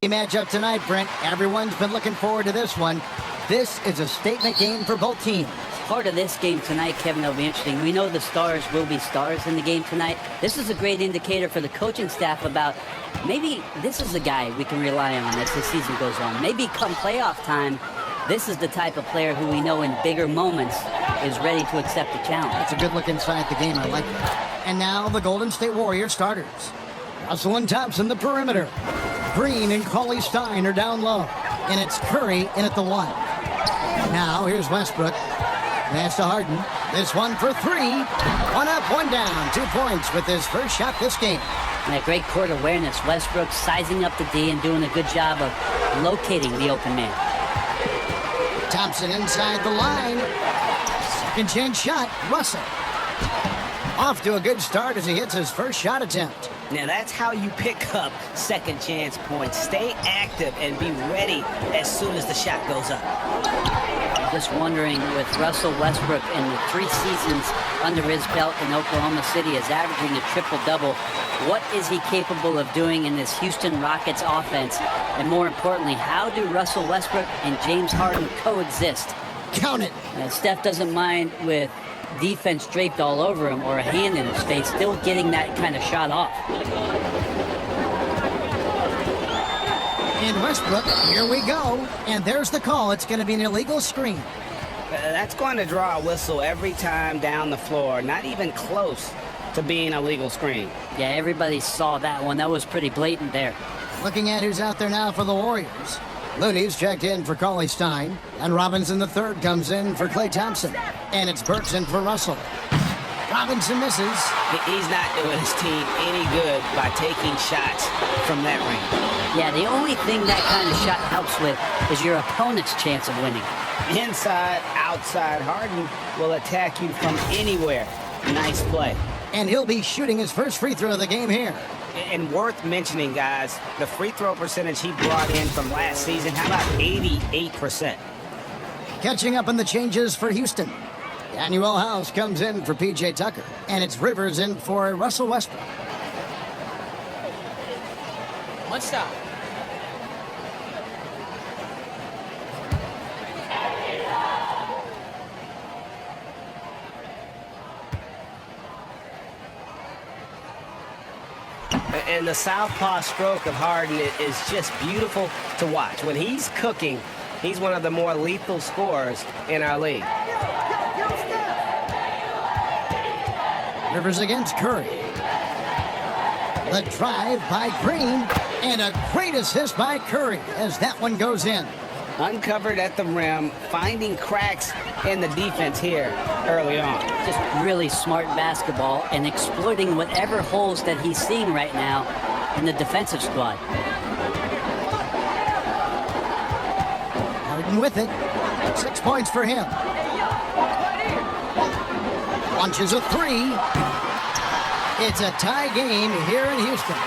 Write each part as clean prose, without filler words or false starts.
Matchup tonight, Brent. Everyone's been looking forward to this one. This is a statement game for both teams. Part of this game tonight, Kevin, will be interesting. We know the stars will be stars in the game tonight. This is a great indicator for the coaching staff about maybe this is the guy we can rely on as the season goes on. Maybe come playoff time, this is the type of player who we know in bigger moments is ready to accept the challenge. That's a good look inside the game. I like that. And now the Golden State Warriors starters. Russell and Thompson, the perimeter. Green and Cauley Stein are down low. And it's Curry in at the 1. Now here's Westbrook. Pass to Harden. This one for 3. 1 up, 1 down. 2 points with his first shot this game. And that great court awareness. Westbrook sizing up the D and doing a good job of locating the open man. Thompson inside the line. Second chance shot. Russell. Off to a good start as he hits his first shot attempt. Now that's how you pick up second chance points. Stay active and be ready as soon as the shot goes up. Just wondering, with Russell Westbrook in the 3 seasons under his belt in Oklahoma City is averaging a triple-double, what is he capable of doing in this Houston Rockets offense? And more importantly, how do Russell Westbrook and James Harden coexist? Count it. Steph doesn't mind with defense draped all over him or a hand in his face, still getting that kind of shot off. And Westbrook, here we go. And there's the call. It's going to be an illegal screen. That's going to draw a whistle every time down the floor. Not even close to being a legal screen. Yeah, everybody saw that one. That was pretty blatant there. Looking at who's out there now for the Warriors. Looney's checked in for Cauley Stein. And Robinson the third comes in for Klay Thompson. And it's Burks in for Russell. Robinson misses. He's not doing his team any good by taking shots from that range. Yeah, the only thing that kind of shot helps with is your opponent's chance of winning. Inside, outside, Harden will attack you from anywhere. Nice play. And he'll be shooting his first free throw of the game here. And worth mentioning, guys, the free throw percentage he brought in from last season, how about 88%? Catching up on the changes for Houston. Daniel House comes in for P.J. Tucker. And it's Rivers in for Russell Westbrook. One stop. And the southpaw stroke of Harden is just beautiful to watch. When he's cooking, he's one of the more lethal scorers in our league. Rivers against Curry. The drive by Green. And a great assist by Curry as that one goes in. Uncovered at the rim, finding cracks in the defense here early on. Just really smart basketball and exploiting whatever holes that he's seeing right now in the defensive squad. Harden with it. 6 points for him. Launches a 3. It's a tie game here in Houston.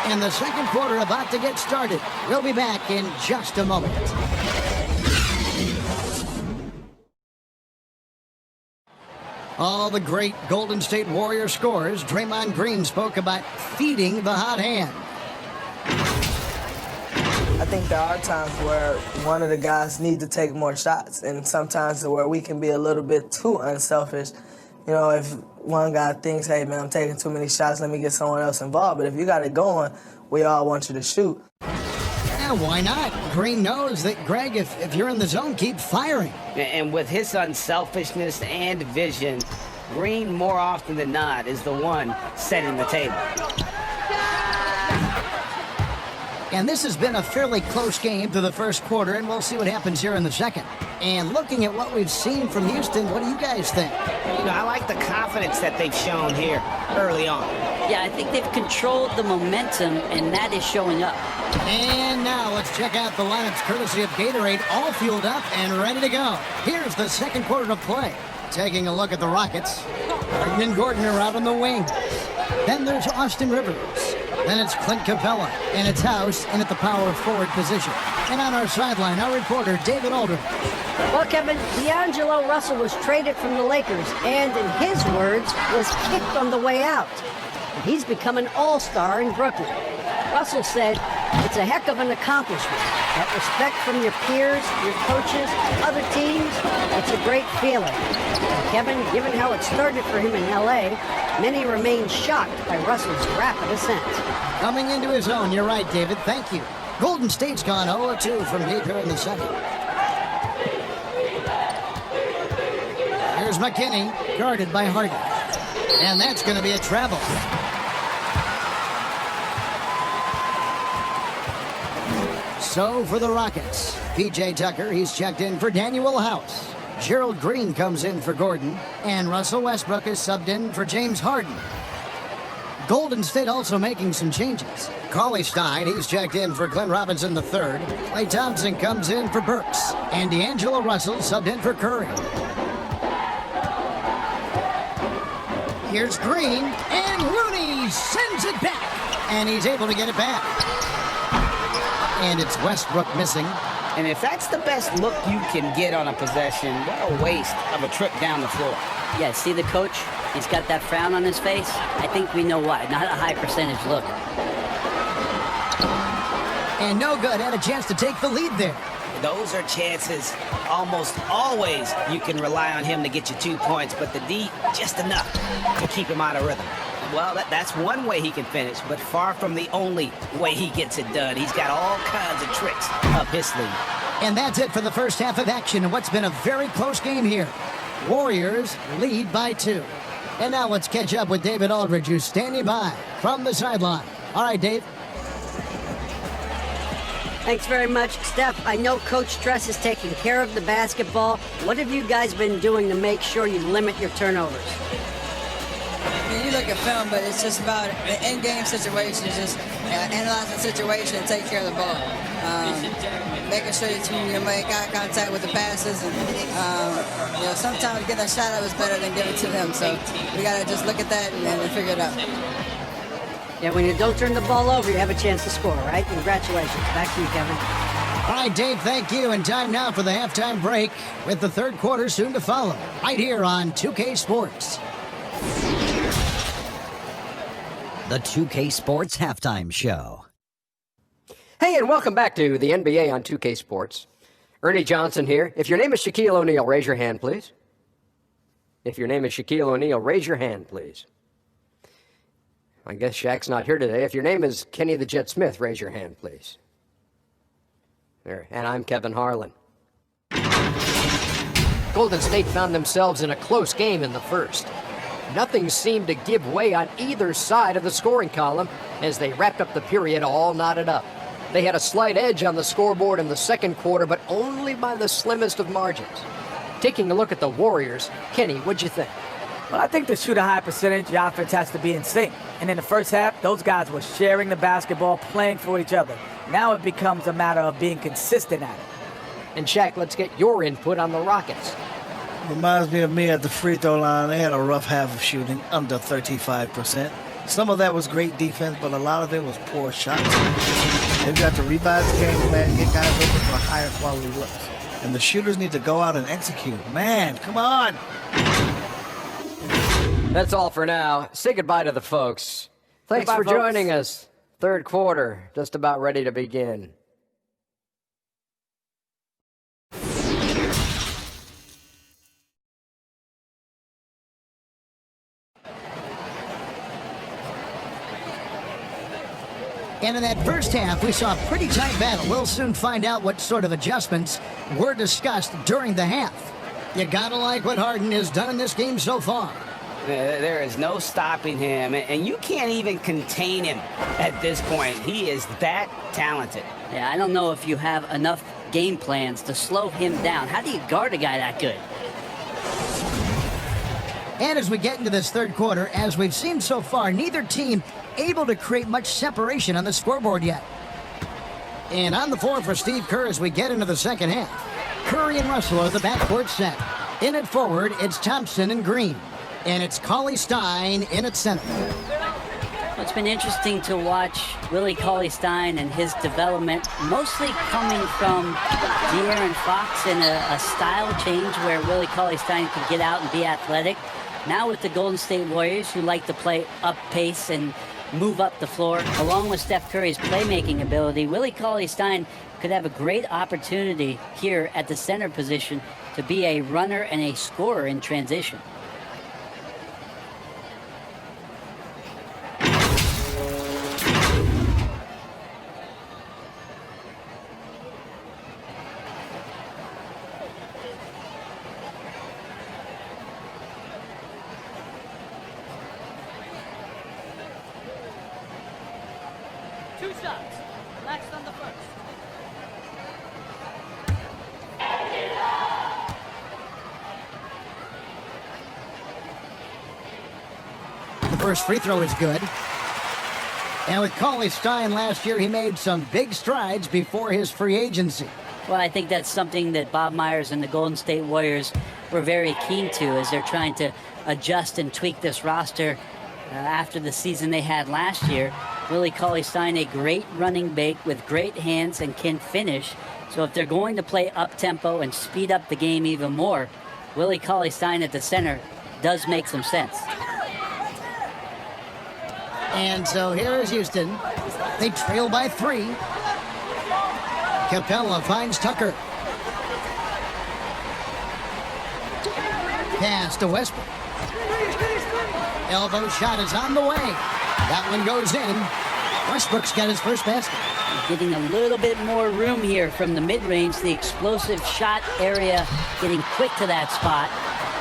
And the second quarter about to get started. We'll be back in just a moment. All the great Golden State Warrior scorers, Draymond Green spoke about feeding the hot hand. I think there are times where one of the guys needs to take more shots, and sometimes where we can be a little bit too unselfish. You know, if one guy thinks, hey, man, I'm taking too many shots, let me get someone else involved. But if you got it going, we all want you to shoot. Yeah, why not? Green knows that, Greg, if you're in the zone, keep firing. And with his unselfishness and vision, Green, more often than not, is the one setting the table. And this has been a fairly close game through the first quarter, and we'll see what happens here in the second. And looking at what we've seen from Houston, what do you guys think? You know, I like the confidence that they've shown here early on. Yeah, I think they've controlled the momentum, and that is showing up. And now let's check out the lineups courtesy of Gatorade, all fueled up and ready to go. Here's the second quarter of play. Taking a look at the Rockets. Harden and Gordon are out on the wing. Then there's Austin Rivers. Then it's Clint Capella, and it's House in at the power forward position. And on our sideline, our reporter, David Aldridge. Well, Kevin, D'Angelo Russell was traded from the Lakers, and in his words, was kicked on the way out. He's become an all-star in Brooklyn. Russell said, "It's a heck of an accomplishment. That respect from your peers, your coaches, other teams, it's a great feeling." And Kevin, given how it started for him in L.A., many remain shocked by Russell's rapid ascent. Coming into his own, you're right, David. Thank you. Golden State's gone 0-2 from deep here in the second. Here's McKinney, guarded by Harden. And that's going to be a travel. So for the Rockets, P.J. Tucker, he's checked in for Daniel House. Gerald Green comes in for Gordon. And Russell Westbrook is subbed in for James Harden. Golden State also making some changes. Cauley Stein, he's checked in for Glenn Robinson III. Klay Thompson comes in for Burks. And D'Angelo Russell subbed in for Curry. Here's Green, and Rooney sends it back. And he's able to get it back. And it's Westbrook missing. And if that's the best look you can get on a possession, what a waste of a trip down the floor. Yeah, see the coach? He's got that frown on his face. I think we know why. Not a high percentage look. And no good. Had a chance to take the lead there. Those are chances. Almost always you can rely on him to get you 2 points, but the D, just enough to keep him out of rhythm. Well, that's one way he can finish, but far from the only way he gets it done. He's got all kinds of tricks up his sleeve. And that's it for the first half of action in what's been a very close game here. Warriors lead by 2. And now let's catch up with David Aldridge, who's standing by from the sideline. All right, Dave. Thanks very much, Steph. I know Coach Stress is taking care of the basketball. What have you guys been doing to make sure you limit your turnovers? You look at film, but it's just about in-game situations, just analyzing the situation and taking care of the ball. Making sure you make eye contact with the passes. And, sometimes getting a shot up is better than giving it to them. So we got to just look at that and figure it out. Yeah, when you don't turn the ball over, you have a chance to score, right? Congratulations. Back to you, Kevin. All right, Dave, thank you. And time now for the halftime break with the third quarter soon to follow. Right here on 2K Sports. The 2K Sports Halftime Show. Hey, and welcome back to the NBA on 2K Sports. Ernie Johnson here. If your name is Shaquille O'Neal, raise your hand, please. If your name is Shaquille O'Neal, raise your hand, please. I guess Shaq's not here today. If your name is Kenny the Jet Smith, raise your hand, please. There. And I'm Kevin Harlan. Golden State found themselves in a close game in the first. Nothing seemed to give way on either side of the scoring column as they wrapped up the period all knotted up. They had a slight edge on the scoreboard in the second quarter, but only by the slimmest of margins. Taking a look at the Warriors, Kenny, what'd you think? Well, I think to shoot a high percentage, the offense has to be in sync. And in the first half, those guys were sharing the basketball, playing for each other. Now it becomes a matter of being consistent at it. And Shaq, let's get your input on the Rockets. Reminds me of me at the free throw line. They had a rough half of shooting, under 35%. Some of that was great defense, but a lot of it was poor shots. They've got to revise the game plan, get guys open for higher quality looks. And the shooters need to go out and execute. Man, come on! That's all for now. Say goodbye to the folks. Thanks Goodbye, for folks. joining us. Third quarter, just about ready to begin. And in that first half, we saw a pretty tight battle. We'll soon find out what sort of adjustments were discussed during the half. You gotta like what Harden has done in this game so far. There is no stopping him, and you can't even contain him at this point. He is that talented. Yeah, I don't know if you have enough game plans to slow him down. How do you guard a guy that good? And as we get into this third quarter, as we've seen so far, neither team able to create much separation on the scoreboard yet. And on the floor for Steve Kerr as we get into the second half. Curry and Russell are the backcourt set. In at forward, it's Thompson and Green. And it's Cauley Stein in at center. Well, it's been interesting to watch Willie Cauley-Stein and his development, mostly coming from De'Aaron Fox in a style change where Willie Cauley-Stein could get out and be athletic. Now with the Golden State Warriors, who like to play up pace and move up the floor. Along with Steph Curry's playmaking ability, Willie Cauley-Stein could have a great opportunity here at the center position to be a runner and a scorer in transition. Two shots. Last on the first. The first free throw is good. And with Cauley-Stein last year, he made some big strides before his free agency. Well, I think that's something that Bob Myers and the Golden State Warriors were very keen to as they're trying to adjust and tweak this roster after the season they had last year. Willie Cauley-Stein, a great running big with great hands and can finish. So if they're going to play up-tempo and speed up the game even more, Willie Cauley-Stein at the center does make some sense. And so here is Houston. They trail by 3. Capella finds Tucker. Pass to Westbrook. Elbow shot is on the way. That one goes in. Westbrook's got his first basket. Getting a little bit more room here from the mid-range, the explosive shot area, getting quick to that spot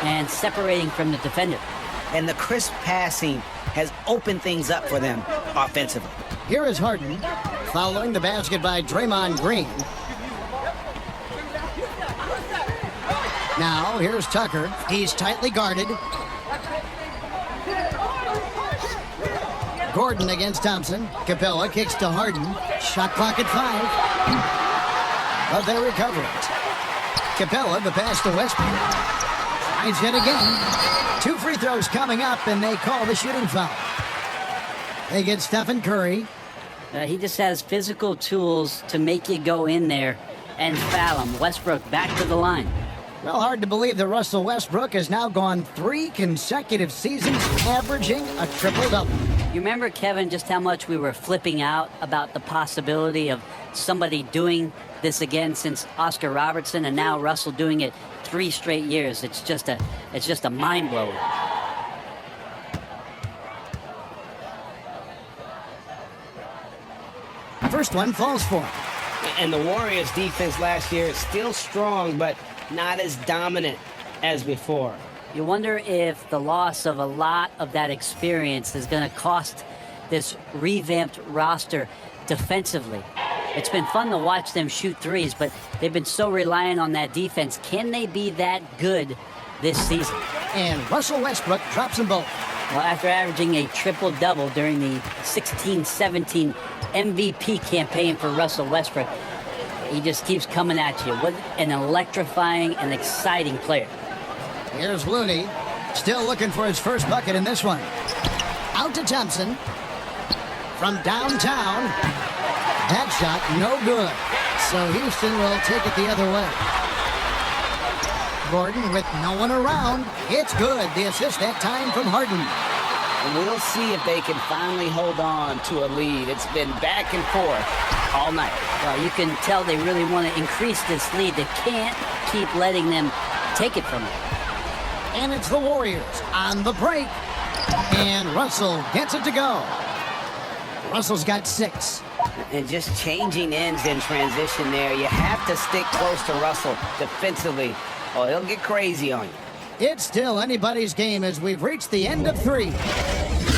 and separating from the defender. And the crisp passing has opened things up for them offensively. Here is Harden, following the basket by Draymond Green. Now, here's Tucker. He's tightly guarded. Gordon against Thompson. Capella kicks to Harden. Shot clock at 5. But they recover it. Capella, the pass to Westbrook. Tries it again. 2 free throws coming up, and they call the shooting foul. They get Stephen Curry. He just has physical tools to make you go in there and foul him. Westbrook back to the line. Well, hard to believe that Russell Westbrook has now gone 3 consecutive seasons averaging a triple-double. You remember, Kevin, just how much we were flipping out about the possibility of somebody doing this again since Oscar Robertson, and now Russell doing it 3 straight years. It's just a mind blower. First one falls for him. And the Warriors' defense last year is still strong, but not as dominant as before. You wonder if the loss of a lot of that experience is going to cost this revamped roster defensively. It's been fun to watch them shoot threes, but they've been so reliant on that defense. Can they be that good this season? And Russell Westbrook drops them both. Well, after averaging a triple-double during the 16-17 MVP campaign for Russell Westbrook, he just keeps coming at you. What an electrifying and exciting player. Here's Looney, still looking for his first bucket in this one. Out to Thompson. From downtown. That shot, no good. So Houston will take it the other way. Gordon with no one around. It's good. The assist that time from Harden. And we'll see if they can finally hold on to a lead. It's been back and forth all night. Well, you can tell they really want to increase this lead. They can't keep letting them take it from them. And it's the Warriors on the break. And Russell gets it to go. Russell's got 6. And just changing ends in transition there. You have to stick close to Russell defensively, or he'll get crazy on you. It's still anybody's game as we've reached the end of 3.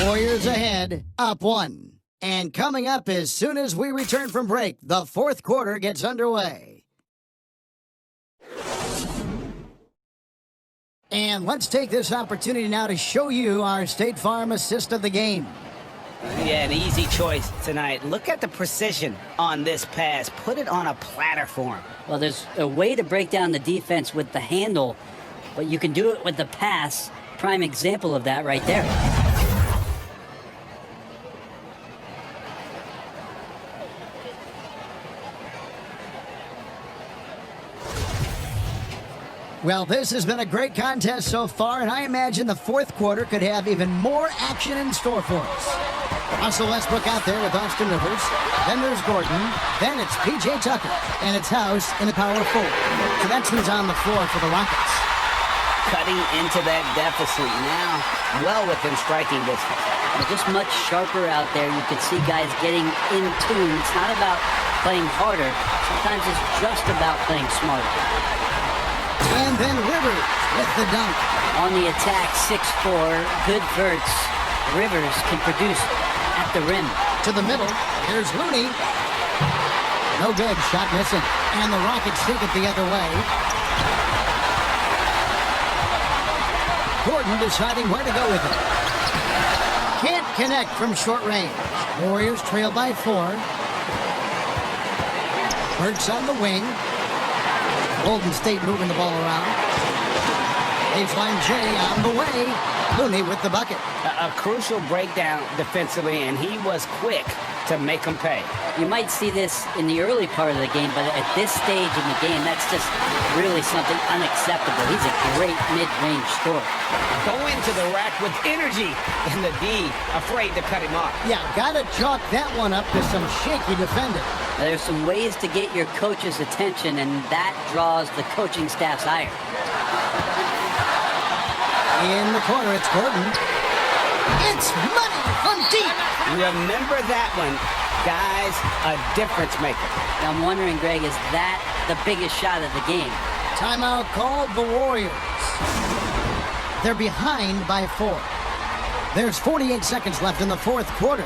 Warriors ahead, up 1. And coming up as soon as we return from break, the 4th quarter gets underway. And let's take this opportunity now to show you our State Farm assist of the game. Yeah, an easy choice tonight. Look at the precision on this pass. Put it on a platter for him. Well, there's a way to break down the defense with the handle, but you can do it with the pass. Prime example of that right there. Well, this has been a great contest so far, and I imagine the fourth quarter could have even more action in store for us. Russell Westbrook out there with Austin Rivers. Then there's Gordon. Then it's P.J. Tucker. And it's House in the power forward. So that's who's on the floor for the Rockets. Cutting into that deficit now, well within striking distance. Just much sharper out there. You can see guys getting in tune. It's not about playing harder. Sometimes it's just about playing smarter. And then Rivers with the dunk. On the attack, 6'4", good verts. Rivers can produce at the rim. To the middle, here's Looney. No good, shot missing. And the Rockets take it the other way. Gordon deciding where to go with it. Can't connect from short range. Warriors trail by 4. Burks on the wing. Golden State moving the ball around. Baseline J on the way. Looney with the bucket. A crucial breakdown defensively, and he was quick to make them pay. You might see this in the early part of the game, but at this stage in the game, that's just really something unacceptable. He's a great mid-range scorer. Going to the rack with energy, and the D afraid to cut him off. Yeah, gotta chalk that one up to some shaky defending. There's some ways to get your coach's attention, and that draws the coaching staff's ire. In the corner, it's Gordon. It's money from deep. Remember that one. Guys, a difference maker. I'm wondering, Greg, is that the biggest shot of the game? Timeout called the Warriors. They're behind by 4. There's 48 seconds left in the fourth quarter.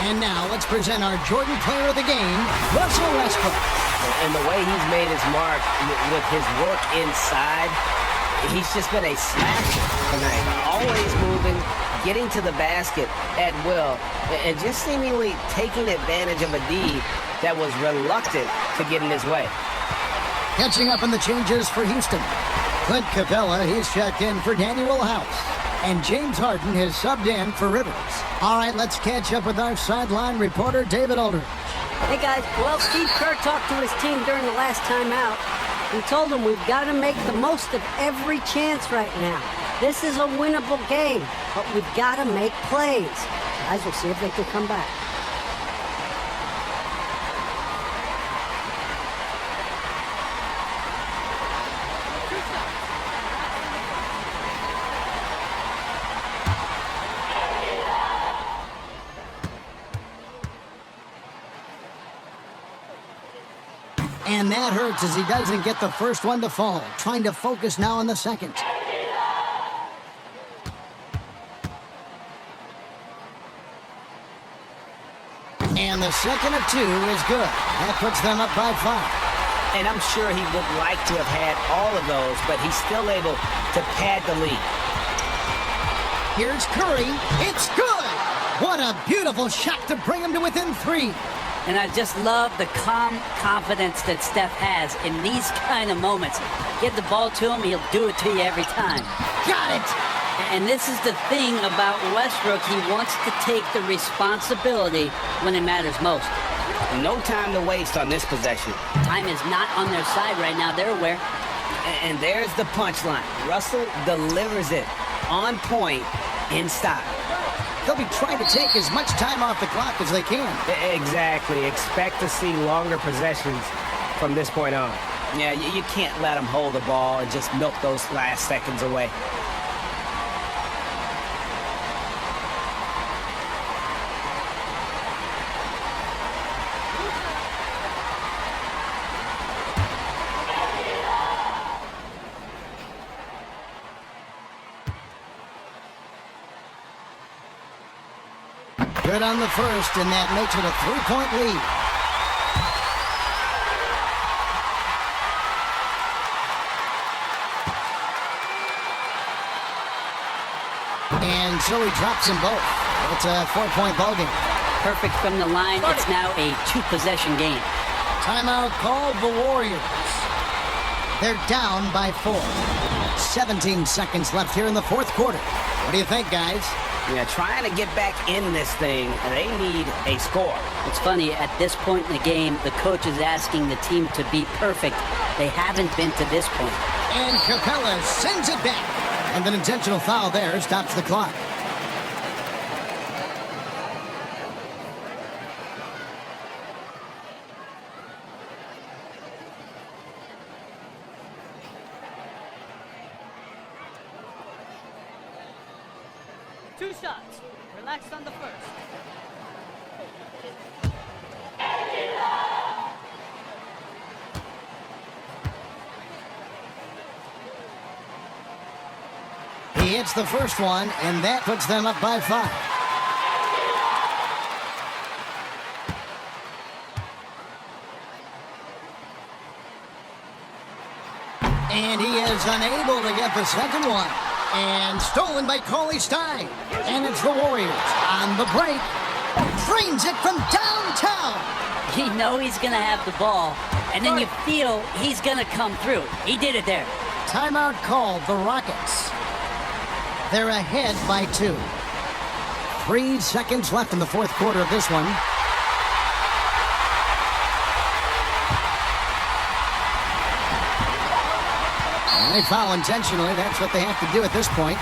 And now let's present our Jordan Player of the Game, Russell Westbrook. And the way he's made his mark with his work inside, he's just been a slasher tonight. Always moving, getting to the basket at will, and just seemingly taking advantage of a D that was reluctant to get in his way. Catching up on the changes for Houston. Clint Capella, he's checked in for Daniel House. And James Harden has subbed in for Rivers. All right, let's catch up with our sideline reporter, David Aldridge. Hey, guys. Well, Steve Kerr talked to his team during the last time out. He told them we've got to make the most of every chance right now. This is a winnable game, but we've got to make plays. Guys, we'll see if they can come back. And that hurts as he doesn't get the first one to fall. Trying to focus now on the second. And the second of 2 is good. That puts them up by 5. And I'm sure he would like to have had all of those, but he's still able to pad the lead. Here's Curry. It's good! What a beautiful shot to bring him to within 3. And I just love the calm confidence that Steph has in these kind of moments. Get the ball to him, he'll do it to you every time. Got it! And this is the thing about Westbrook. He wants to take the responsibility when it matters most. No time to waste on this possession. Time is not on their side right now. They're aware. And there's the punchline. Russell delivers it on point in style. They'll be trying to take as much time off the clock as they can. Exactly. Expect to see longer possessions from this point on. Yeah, you can't let them hold the ball and just milk those last seconds away. Good on the first, and that makes it a 3-point lead. And so he drops them both. It's a 4-point ballgame. Perfect from the line. It's now a 2-possession game. Timeout called the Warriors. They're down by 4. 17 seconds left here in the fourth quarter. What do you think, guys? Yeah, trying to get back in this thing, they need a score. It's funny, at this point in the game, the coach is asking the team to be perfect. They haven't been to this point. And Capella sends it back. And an intentional foul there stops the clock. Two shots. Relaxed on the first. He hits the first one, and that puts them up by 5. And he is unable to get the second one. And stolen by Cauley Stein. And it's the Warriors on the break. Drains it from downtown. You know he's going to have the ball, and then you feel he's going to come through. He did it there. Timeout called the Rockets. They're ahead by 2. 3 seconds left in the fourth quarter of this one. And they foul intentionally. That's what they have to do at this point.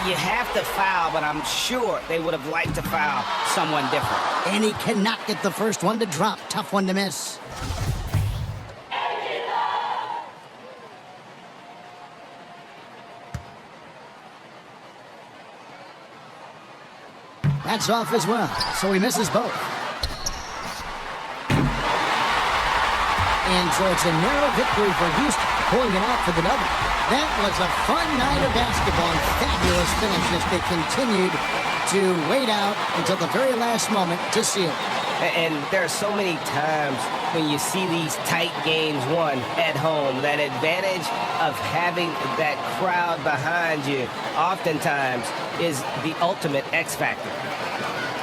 You have to foul, but I'm sure they would have liked to foul someone different. And he cannot get the first one to drop. Tough one to miss. That's off as well, so he misses both. And so it's a narrow victory for Houston, pulling it out for the double. That was a fun night of basketball and fabulous finish as they continued to wait out until the very last moment to seal it. And there are so many times when you see these tight games won at home, that advantage of having that crowd behind you oftentimes is the ultimate X factor.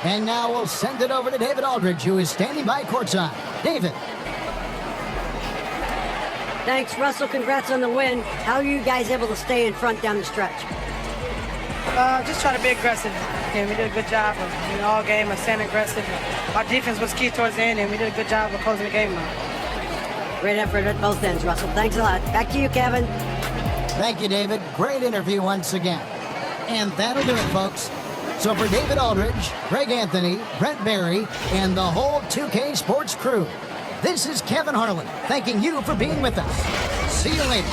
And now we'll send it over to David Aldridge, who is standing by courtside. David. Thanks, Russell. Congrats on the win. How are you guys able to stay in front down the stretch? Just try to be aggressive. And we did a good job of all game of staying aggressive. Our defense was key towards the end, and we did a good job of closing the game out. Great effort at both ends, Russell. Thanks a lot. Back to you, Kevin. Thank you, David. Great interview once again. And that'll do it, folks. So for David Aldridge, Greg Anthony, Brent Barry, and the whole 2K Sports crew, this is Kevin Harlan thanking you for being with us. See you later.